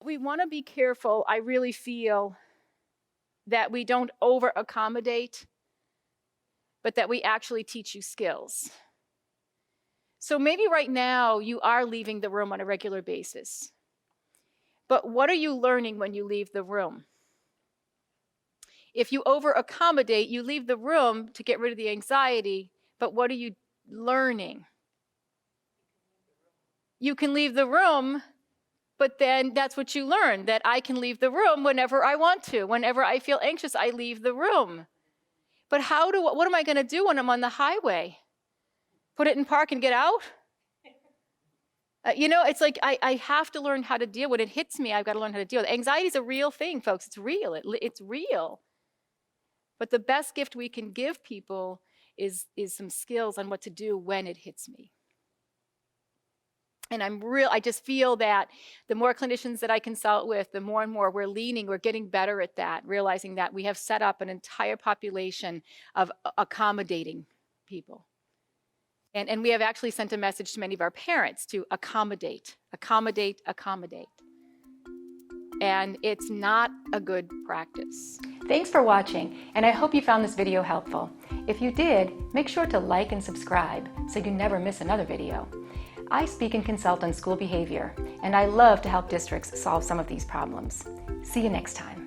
We want to be careful, I really feel, that we don't over accommodate, but that we actually teach you skills. So maybe right now you are leaving the room on a regular basis. But what are you learning when you leave the room? If you over accommodate, you leave the room to get rid of the anxiety, but what are you learning? You can leave the room, but then that's what you learn, that I can leave the room whenever I want to. Whenever I feel anxious, I leave the room. But what am I going to do when I'm on the highway? Put it in park and get out? It's like I have to learn how to deal with it. When it hits me, I've got to learn how to deal with it. Anxiety is a real thing, folks. It's real. It's real. But the best gift we can give people is some skills on what to do when it hits me. And I just feel that the more clinicians that I consult with, the more and more we're getting better at that, realizing that we have set up an entire population of accommodating people. And we have actually sent a message to many of our parents to accommodate, accommodate, accommodate. And it's not a good practice. Thanks for watching, and I hope you found this video helpful. If you did, make sure to like and subscribe so you never miss another video. I speak and consult on school behavior, and I love to help districts solve some of these problems. See you next time.